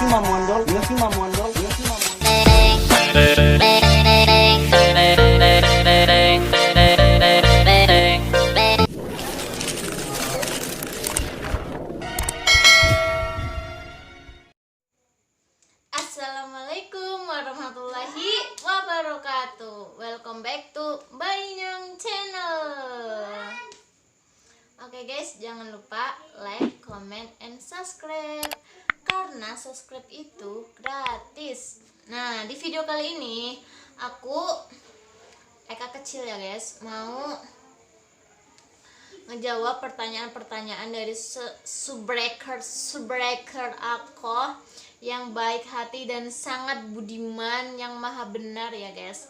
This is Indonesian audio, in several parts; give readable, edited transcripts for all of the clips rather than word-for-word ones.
si mamondol, yo si mamondol, yo si mamondol. Assalamualaikum warahmatullahi wabarakatuh. Welcome back to Bainyong Channel. Oke guys, jangan lupa like, comment, and subscribe, karena subscribe itu gratis. Nah, di video kali ini aku Eka kecil ya guys, mau ngejawab pertanyaan-pertanyaan dari subbreaker aku yang baik hati dan sangat budiman, yang maha benar ya guys.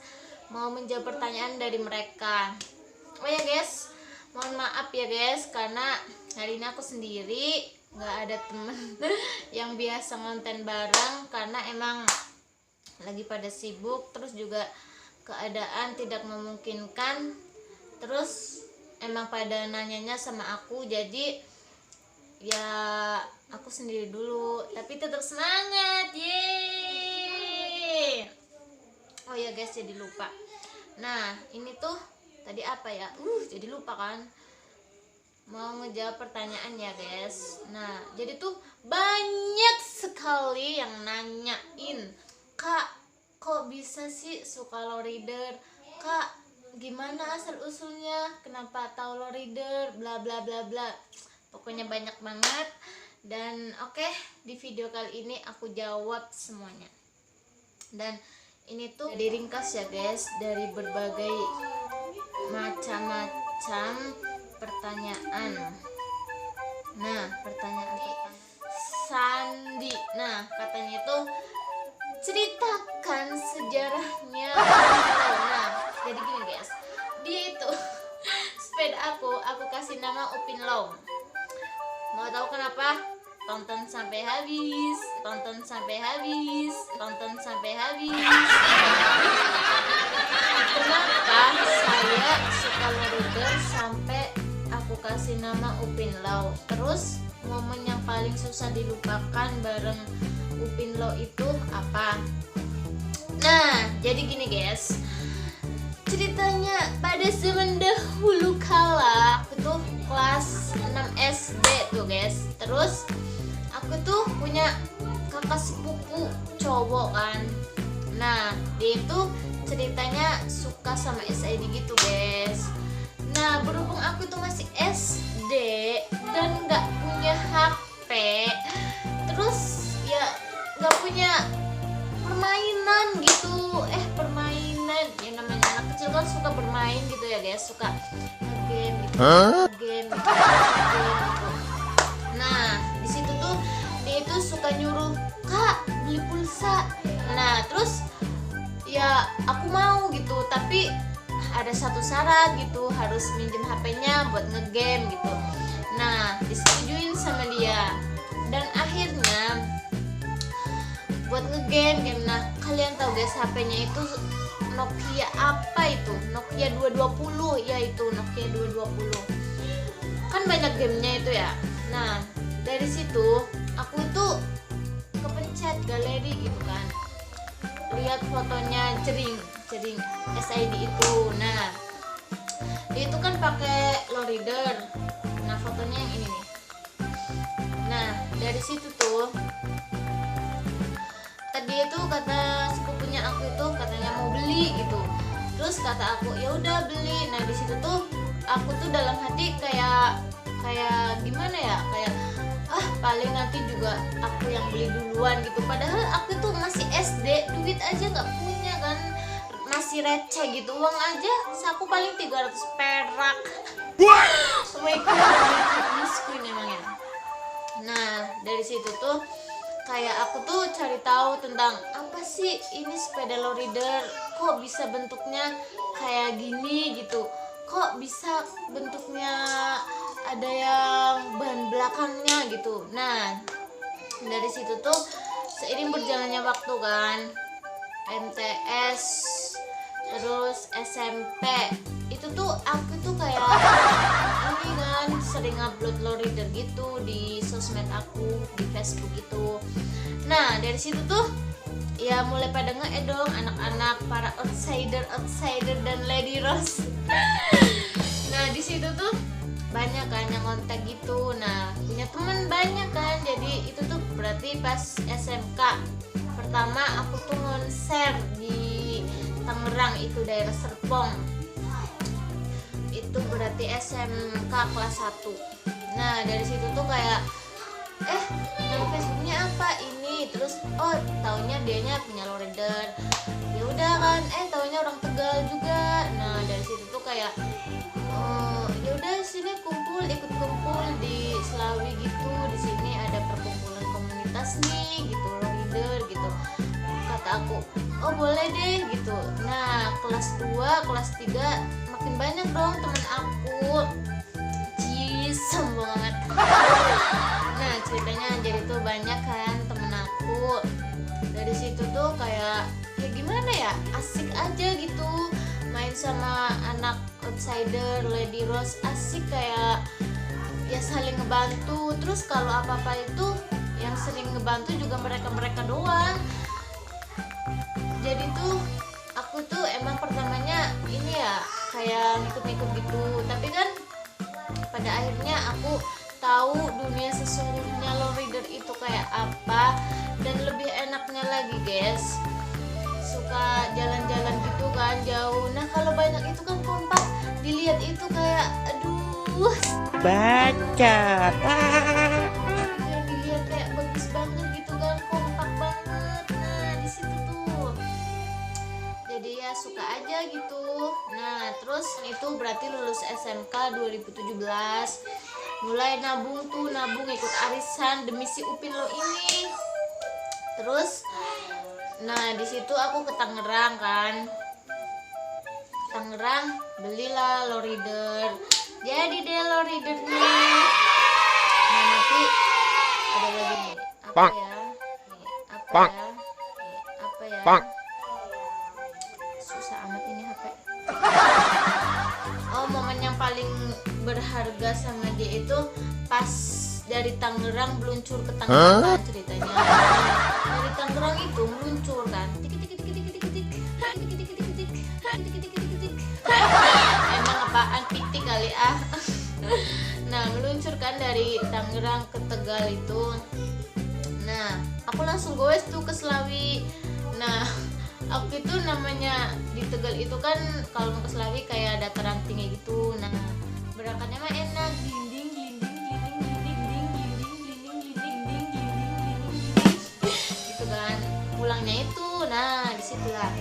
Mau menjawab pertanyaan dari mereka. Oh ya guys, mohon maaf ya guys, karena hari ini aku sendiri, nggak ada temen yang biasa ngonten bareng, karena emang lagi pada sibuk, terus juga keadaan tidak memungkinkan, terus emang pada nanyanya sama aku, jadi ya aku sendiri dulu, tapi tetap semangat, yeay. Oh ya guys, jadi lupa. Nah ini tuh tadi apa ya, jadi lupa kan, mau ngejawab pertanyaan ya guys. Nah jadi tuh banyak sekali yang nanyain, Kak kok bisa sih suka low reader, Kak gimana asal usulnya, kenapa tahu low reader, bla bla bla bla. Pokoknya banyak banget. Dan oke, di video kali ini aku jawab semuanya. Dan ini tuh diringkas ya guys, dari berbagai macam-macam pertanyaan. Nah, pertanyaan pertama, Sandi. Nah, katanya itu ceritakan sejarahnya. Nah, jadi gini guys, dia itu sepeda aku kasih nama Upin Low. Mau tahu kenapa? Tonton sampai habis, tonton sampai habis, tonton sampai habis. Kenapa saya suka low sampai aku kasih nama Upin Low? Terus momen yang paling susah dilupakan bareng Upin Low itu apa? Nah, jadi gini guys, ceritanya pada zaman dahulu kala, aku tuh kelas 6 SD tuh guys. Terus aku tuh punya kakak sepupu cowok kan. Nah dia itu ceritanya suka sama SID gitu guys. Nah berhubung aku tuh masih SD dan nggak punya HP, terus ya nggak punya permainan gitu, permainan ya, namanya anak kecil kan suka bermain gitu ya guys, suka game gitu, game gitu. Nah di situ tuh dia itu suka nyuruh, Kak beli pulsa. Nah terus ya aku mau gitu, tapi ada satu syarat gitu, harus minjem HP-nya buat ngegame gitu. Nah disetujuin sama dia, dan akhirnya buat ngegame. Nah kalian tahu guys, HP-nya itu Nokia apa itu? Nokia 220, yaitu Nokia 220. Kan banyak gamenya itu ya. Nah dari situ aku tuh kepencet galeri gitu kan, lihat fotonya jering SID itu. Nah dia itu kan pakai low reader. Nah fotonya yang ini nih. Nah dari situ tuh tadi itu kata sepupunya aku itu katanya mau beli gitu. Terus kata aku ya udah beli. Nah di situ tuh aku tuh dalam hati kayak gimana ya, kayak paling nanti juga aku yang beli duluan gitu. Padahal aku tuh masih SD, duit aja nggak punya kan, masih receh gitu, uang aja saku paling 300 perak. Oh my god, miskin emangnya. Nah dari situ tuh kayak aku tuh cari tahu tentang apa sih ini sepeda low reader, kok bisa bentuknya kayak gini gitu, kok bisa bentuknya ada yang bahan belakangnya gitu. Nah dari situ tuh seiring berjalannya waktu kan, MTS Terus SMP itu tuh aku tuh kayak ini kan sering upload lowrider gitu di sosmed aku, di Facebook gitu. Nah dari situ tuh ya mulai pada dong anak-anak para outsider dan lady rose. Nah di situ tuh banyak kan yang kontak gitu. Nah punya teman banyak kan, jadi itu tuh berarti pas SMK pertama aku tuh konser di Tangerang, itu daerah Serpong, itu berarti SMK kelas 1. Nah dari situ tuh kayak nama Facebooknya apa ini, terus oh taunya dianya punya lowrider, ya udah kan taunya orang Tegal juga. Nah dari situ tuh kayak ya udah sini ikut kumpul di Selawi gitu, di sini ada perkumpulan komunitas nih gitu lowrider gitu, kata aku oh boleh deh gitu. Nah kelas 2 kelas 3 makin banyak dong temen aku, sombong banget. Nah ceritanya jadi tuh banyak kan temen aku. Dari situ tuh kayak ya gimana ya, asik aja gitu main sama anak outsider lady rose, asik kayak ya saling ngebantu. Terus kalau apa-apa itu yang sering ngebantu juga mereka doang. Jadi tuh aku tuh emang pertamanya ini ya kayak ngikut-ngikut gitu, tapi kan pada akhirnya aku tahu dunia sesungguhnya lowrider itu kayak apa, dan lebih enaknya lagi guys, suka jalan-jalan gitu kan jauh. Nah kalau banyak itu kan kompak, dilihat itu kayak aduh Baca. kayak dilihat kayak bagus banget gitu kan, kompak banget. Nah di situ tuh jadi ya suka aja gitu. Nah terus itu berarti lulus SMK 2017, mulai nabung ikut arisan demi si Upin Lo ini. Terus nah di situ aku ke Tangerang kan, Tangerang belilah lowrider, jadi deh lowridernya. Nah nanti ada lagi nih apa ya, susah amat ini HP. Oh momen yang paling berharga sama dia itu pas dari Tangerang meluncur ke Tangerang kan ceritanya. Dari Tangerang itu meluncur kan, emang apaan pitik kali ah. Nah meluncur kan dari Tangerang ke Tegal itu. Nah aku langsung goes tuh ke Selawi. Nah aku itu namanya di Tegal itu kan kalau mau ke Selawi kayak dataran tinggi gitu. Nah berangkatnya mah enak, glinding gitu kan. Pulangnya itu nah disitulah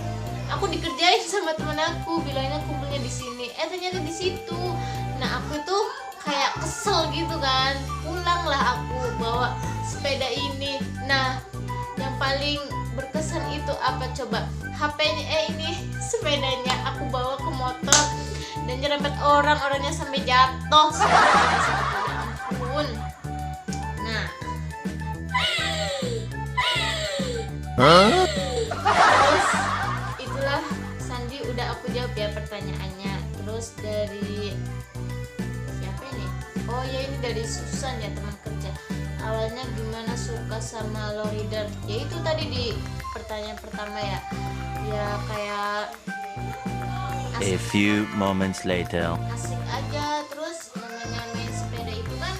aku dikerjain sama temen aku, bilangnya kumpulnya di sini, ternyata di situ. Nah aku itu kayak kesel gitu kan, pulanglah aku bawa sepeda ini. Nah yang paling berkesan itu apa coba, HP-nya ini sepedanya aku bawa ke motor dan nyerempet orangnya sampai jatuh. Ya ampun. Nah terus itulah Sandi, udah aku jawab ya pertanyaannya. Terus dari siapa ini? Oh ya ini dari Susan ya, teman kerja. Awalnya gimana suka sama lowrider? Ya itu tadi di pertanyaan pertama ya. Ya kayak A few moments later. asik aja. Terus namanya main sepeda itu kan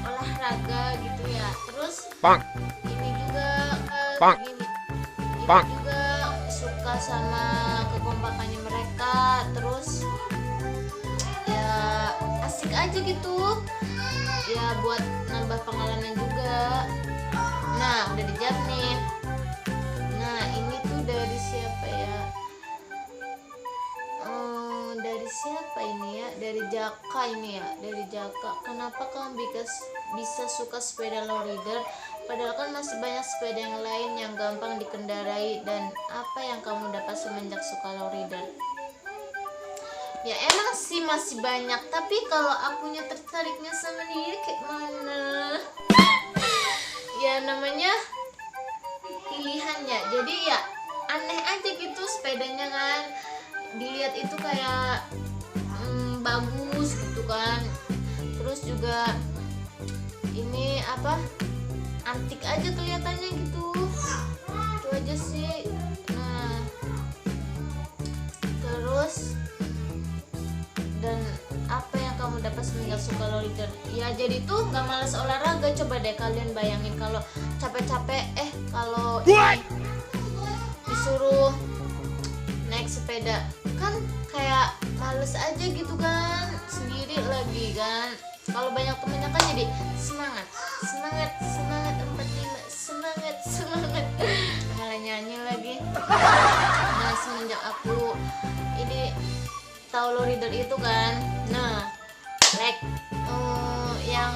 olahraga gitu ya. Terus ini juga gini, juga suka sama kekompakannya mereka. Terus ya asik aja gitu ya, buat nambah pengalaman juga. Nah udah dijawab nih. Nah ini tuh dari siapa ya, dari siapa ini ya, dari Jaka ini ya, dari Jaka. Kenapa kamu bisa suka sepeda lowrider padahal kan masih banyak sepeda yang lain yang gampang dikendarai, dan apa yang kamu dapat semenjak suka lowrider? Ya emang sih masih banyak, tapi kalau akunya tertariknya sama dia kayak mana? Ya namanya pilihan ya, jadi ya aneh aja gitu sepedanya kan. dilihat itu kayak bagus gitu kan. Terus juga ini apa, antik aja kelihatannya gitu. Itu aja sih. Nah, terus dan apa yang kamu dapat semenjak suka lowrider? Ya jadi tuh nggak malas olahraga. Coba deh kalian bayangin kalau capek-capek kalau ini disuruh naik sepeda kan kayak males aja gitu kan, sendiri lagi kan. Kalau banyak temennya kan jadi semangat 45, semangat malah nyanyi lagi. Nah, semenjak aku ini tahu lowrider itu kan, nah yang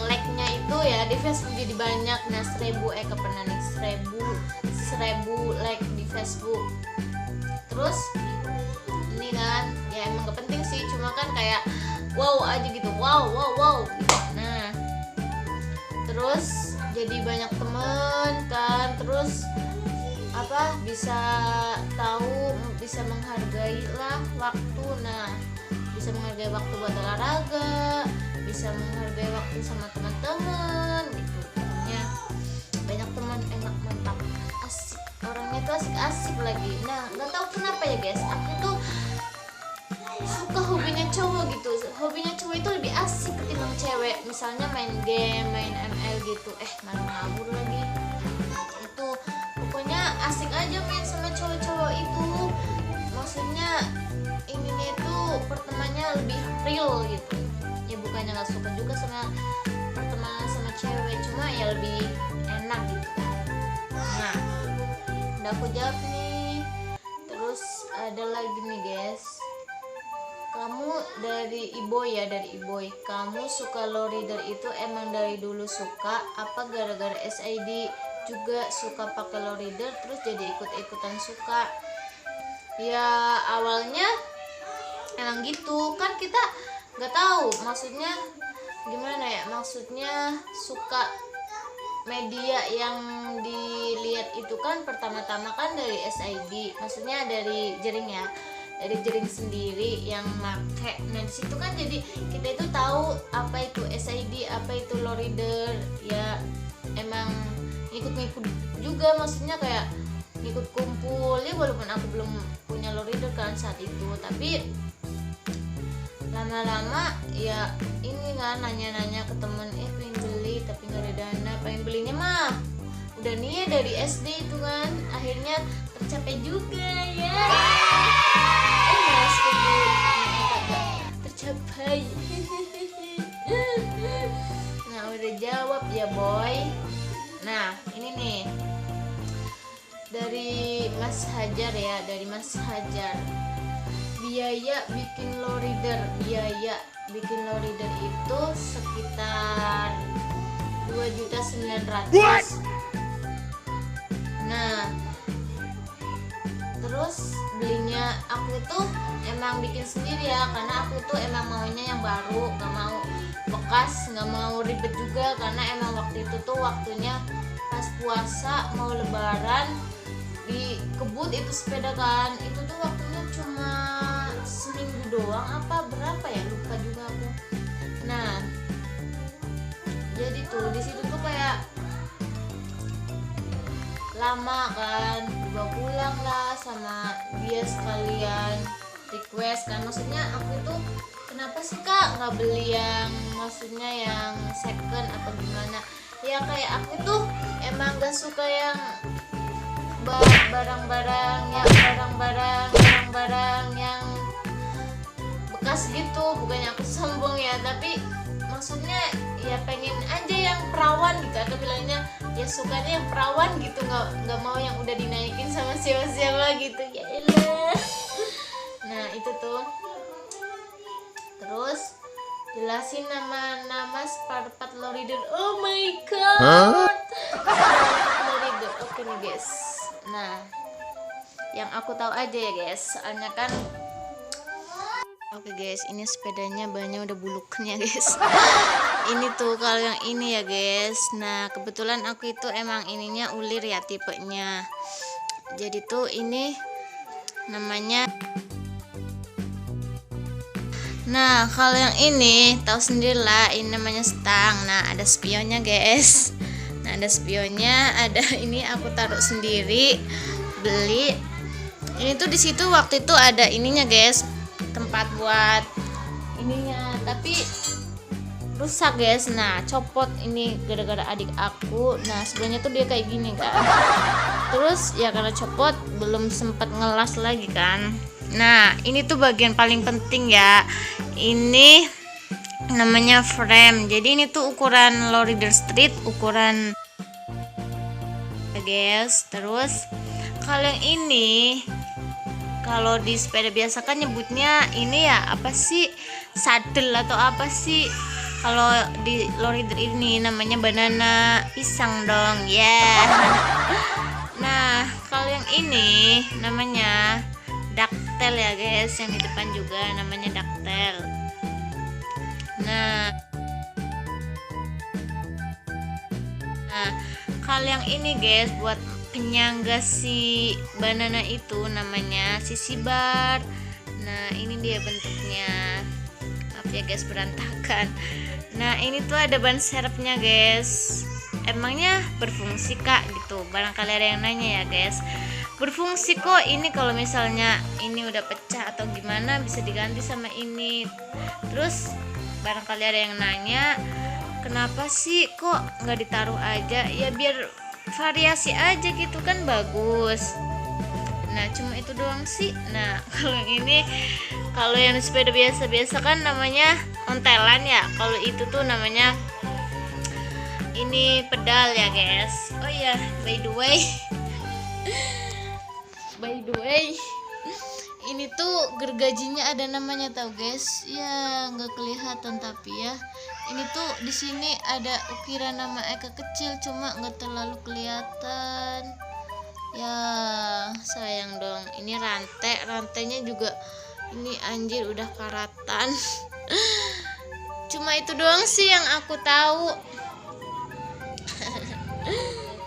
like-nya itu ya di Facebook jadi banyak. Nah 1000 pernah nih 1000 like di Facebook. Terus ini kan ya emang gak penting sih, cuma kan kayak wow aja gitu, wow gitu. Nah terus jadi banyak temen kan, terus apa bisa tahu, bisa menghargai lah waktu. Nah bisa menghargai waktu buat olahraga, bisa menghargai waktu sama teman-teman gitu. Pokoknya banyak teman, enak, mantap, asik, orangnya tuh asik-asik lagi. Nah nggak tahu kenapa ya guys, aku tuh suka hobinya cowok gitu. Hobinya cowok itu lebih asik ketimbang cewek. Misalnya main game, main ML gitu. Malah ngabur lagi. Itu pokoknya asik aja main sama cowok-cowok itu. Maksudnya ininya itu pertemanannya lebih real gitu. Ya bukannya nggak suka juga sama pertemanan sama cewek, cuma ya lebih enak gitu. Nah udah aku jawab nih. Terus ada lagi nih guys, kamu dari Iboy ya, dari Iboy. Kamu suka lowrider itu emang dari dulu suka apa gara-gara SID juga suka pakai lowrider terus jadi ikut-ikutan suka? Ya awalnya emang gitu kan, kita nggak tahu maksudnya gimana ya, maksudnya suka media yang dilihat itu kan pertama-tama kan dari SID, maksudnya dari Jering ya, dari Jering sendiri yang make. Nah disitu kan jadi kita itu tahu apa itu SID, apa itu lowrider. Ya emang ngikut-ngikut juga, maksudnya kayak ngikut kumpul ya, walaupun aku belum punya lowrider kan saat itu, tapi lama-lama ya ini kan nanya-nanya ke temen, pengen beli tapi nggak ada dana. Pengen belinya mah udah nih dari SD itu kan, akhirnya tercapai juga ya. Mas tercapai. Nah udah jawab ya boy. Nah ini nih dari Mas Hajar ya, dari Mas Hajar. Biaya bikin lowrider itu sekitar 2.900.000. Nah terus belinya aku itu emang bikin sendiri ya, karena aku tuh emang maunya yang baru, gak mau bekas, gak mau ribet juga, karena emang waktu itu tuh waktunya pas puasa mau lebaran, dikebut itu sepeda kan. Itu tuh waktunya cuma seminggu doang apa berapa ya, lupa juga aku. Nah jadi tuh di situ tuh kayak lama kan, dibawa pulang lah sama dia sekalian request kan. Maksudnya aku itu kenapa sih kak nggak beli yang maksudnya yang second apa gimana ya, kayak aku tuh emang gak suka yang barang-barang yang bekas gitu. Bukannya aku sombong ya, tapi maksudnya ya pengen aja yang perawan gitu. Aku bilangnya ya sukanya yang perawan gitu, nggak mau yang udah dinaikin sama siapa-siapa gitu ya elah. Nah itu tuh. Terus jelasin nama spare part lowrider. Oh my god, lowrider. Oke nih guys, nah yang aku tahu aja ya guys, soalnya kan oke guys, ini sepedanya bannya udah buluknya guys. Ini tuh kalau yang ini ya guys. Nah kebetulan aku itu emang ininya ulir ya tipenya. Jadi tuh ini namanya Nah, kalau yang ini tahu sendirilah, ini namanya stang. Nah, ada spionnya, guys. Nah, ada spionnya, ada ini aku taruh sendiri, beli. Ini tuh di situ waktu itu ada ininya, guys. Tempat buat ininya, tapi rusak, guys. Nah, copot ini gara-gara adik aku. Nah, sebelumnya tuh dia kayak gini kan. Terus ya karena copot belum sempat ngelas lagi kan. Nah, ini tuh bagian paling penting ya. Ini namanya frame. Jadi ini tuh ukuran Lowrider Street, ukuran guys. Terus kalau yang ini, kalau di sepeda biasa kan nyebutnya ini ya apa sih, saddle atau apa sih. Kalau di Lowrider ini namanya banana pisang dong ya. Yeah. Nah, kalau yang ini namanya ducktail ya guys, yang di depan juga namanya ducktail. Nah, kalau yang ini guys buat penyangga si banana itu namanya sisi bar. Nah, ini dia bentuknya. Maaf ya guys berantakan. Nah, ini tuh ada ban serepnya guys. Emangnya berfungsi kak gitu? Barangkali ada yang nanya ya guys. Berfungsi kok, ini kalau misalnya ini udah pecah atau gimana bisa diganti sama ini. Terus barangkali ada yang nanya, kenapa sih kok nggak ditaruh aja? Ya biar variasi aja gitu kan, bagus. Nah, cuma itu doang sih. Nah, kalau yang ini, kalau yang sepeda biasa-biasa kan namanya ontelan ya. Kalau itu tuh namanya ini pedal ya guys. Oh iya, by the way, ini tuh gergajinya ada namanya tau guys. Ya nggak kelihatan tapi ya. Ini tuh di sini ada ukiran nama Eka kecil, cuma nggak terlalu kelihatan. Ya sayang dong. Ini rantainya juga ini anjir udah karatan. Cuma itu doang sih yang aku tahu.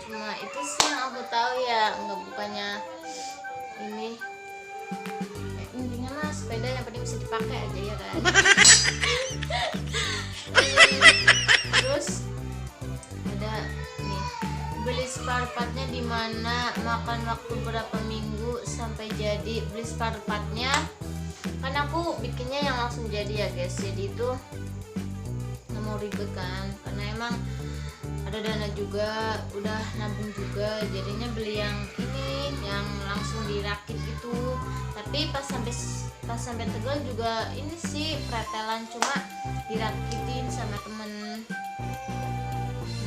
Cuma itu sih yang aku tahu ya, nggak bukannya ini. Intinya mah sepeda yang penting bisa dipakai aja ya kan. Terus ada nih, beli spare partnya di mana, makan waktu berapa minggu sampai jadi. Beli spare partnya kan aku bikinnya yang langsung jadi ya guys, jadi itu nggak mau ribet kan, karena emang ada dana juga, udah nabung juga, jadinya beli yang ini yang langsung dirakit gitu. Tapi pas sampai Tegal juga ini sih pretelan, cuma dirakitin sama temen.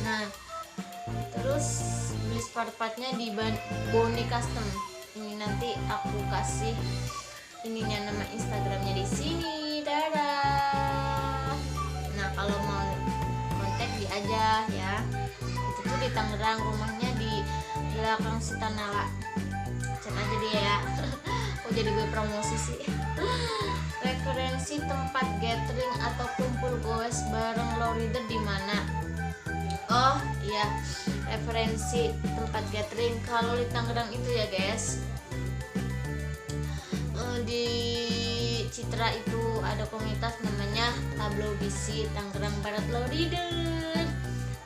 Nah, terus beli spare partnya di Boni Custom. Ini nanti aku kasih ininya, nama Instagramnya di sini. Dadah. Nah, kalau mau kontak di aja ya. Itu tuh di Tangerang, rumahnya di belakang Sitanala. Chat aja dia ya. Oh, jadi gue promosi sih. Referensi tempat gathering atau kumpul goes bareng Lowrider di mana? Oh iya, referensi tempat gathering kalau di Tangerang itu ya guys, di Citra itu ada komunitas namanya Tablo BC Tangerang Barat Lowrider.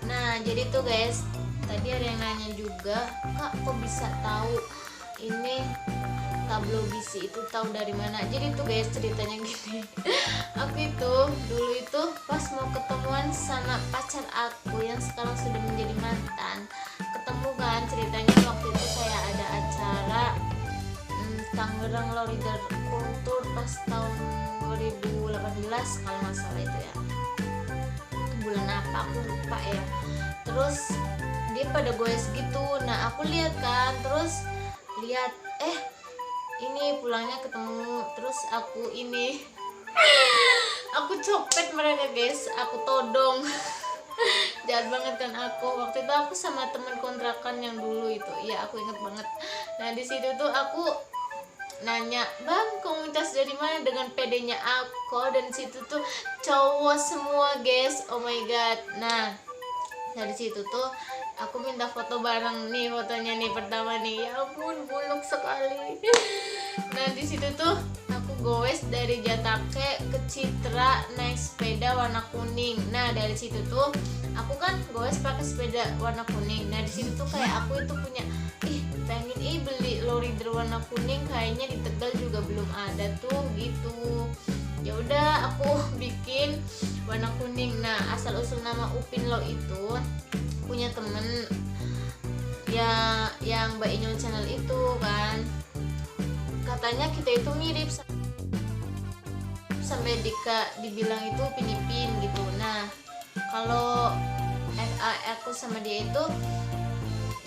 Nah, jadi tuh guys, tadi ada yang nanya juga, kak kok bisa tahu ini Tablo BC itu, tahu dari mana? Jadi tuh guys ceritanya gini. Aku itu dulu itu pas mau ketemuan sama pacar aku yang sekarang sudah menjadi mantan, ketemu kan, ceritanya waktu itu kayak ada acara Tangerang Lowrider Kultur pas tahun 2018 kalau nggak salah itu ya. Bulan apa aku lupa ya. Terus dia pada goes gitu. Nah, aku lihat kan, terus lihat ini pulangnya ketemu, terus aku ini aku copet mereka guys, aku todong. Jahat banget kan aku. Waktu itu aku sama teman kontrakan yang dulu itu, ya aku inget banget. Nah, di situ tuh aku nanya, bang komunitas dari mana, dengan pedenya aku, dan situ tuh cowok semua guys. Oh my god. Nah, dari situ tuh aku minta foto bareng nih, fotonya nih pertama nih, ya ampun buluk sekali. Nah, di situ tuh aku goes dari Jatake ke Citra naik sepeda warna kuning. Nah dari situ tuh aku kan goes pakai sepeda warna kuning. Nah di situ tuh kayak aku itu punya pengen beli lowrider warna kuning, kayaknya di Tegal juga belum ada tuh gitu. Ya udah aku bikin warna kuning. Nah asal usul nama Upin Law itu punya temen ya yang Mbak Inyul channel itu kan, katanya kita itu mirip sampai dibilang itu Upin Ipin gitu. Nah kalau aku sama dia itu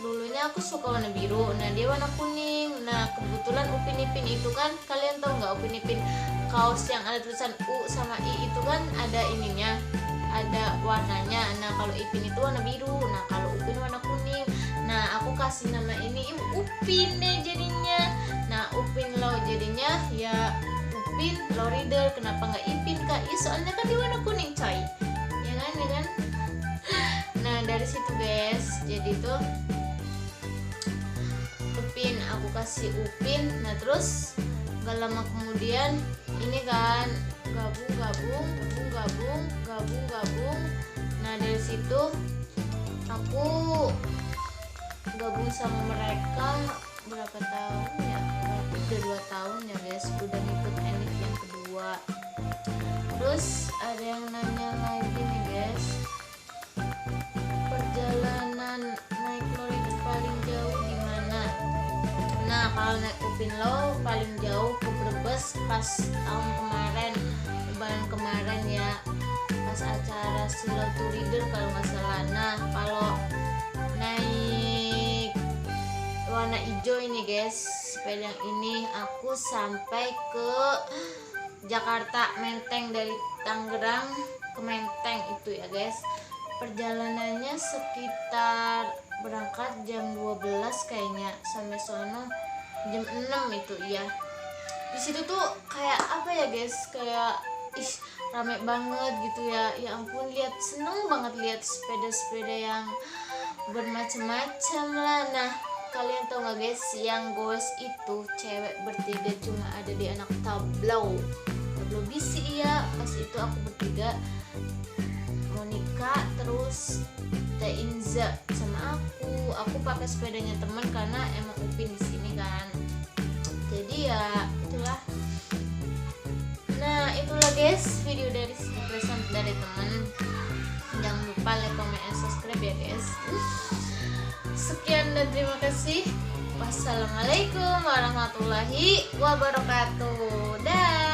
dulunya aku suka warna biru, nah dia warna kuning. Nah kebetulan Upin Ipin itu kan, kalian tahu nggak Upin Ipin kaos yang ada tulisan U sama I itu kan ada ininya, ada warnanya. Nah kalau Ipin itu warna biru, nah kalau Upin warna kuning. Nah aku kasih nama ini Upin deh jadinya. Nah Upin Law jadinya ya Upin Lowrider. Kenapa nggak Ipin kak? Soalnya kan dia warna kuning coy, ya kan. Nah dari situ guys, jadi tuh Upin, aku kasih Upin. Nah terus gak lama kemudian ini kan gabung. Nah dari situ aku gabung sama mereka berapa tahun ya? Berarti udah 2 tahun ya guys, udah ngikut Enif yang kedua. Terus ada yang nanya lagi nih guys, perjalanan naik lowrider paling jauh di mana? Nah kalau naik Upin Law paling jauh ke Brebes pas tahun kemarin, lebaran kemarin ya, pas acara Silau to Rider kalau nggak salah. Nah kalau naik warna hijau ini guys, sepeda yang ini aku sampai ke Jakarta Menteng, dari Tangerang ke Menteng itu ya guys. Perjalanannya sekitar berangkat jam 12 kayaknya, sampai sono jam 6 itu ya. Di situ tuh kayak apa ya guys, kayak rame banget gitu ya. Ya ampun, seneng banget lihat sepeda-sepeda yang bermacam-macam lah. Nah kalian tau gak guys, yang goes itu cewek bertiga cuma ada di anak tablau bisi ya. Pas itu aku bertiga, Monica, terus Teh Inza sama aku pakai sepedanya teman karena emang Upin di sini kan, jadi ya itulah. Nah itulah guys video dari present dari teman. Jangan lupa like, comment, and subscribe ya guys. Sekian dan terima kasih. Wassalamualaikum warahmatullahi wabarakatuh. Dah.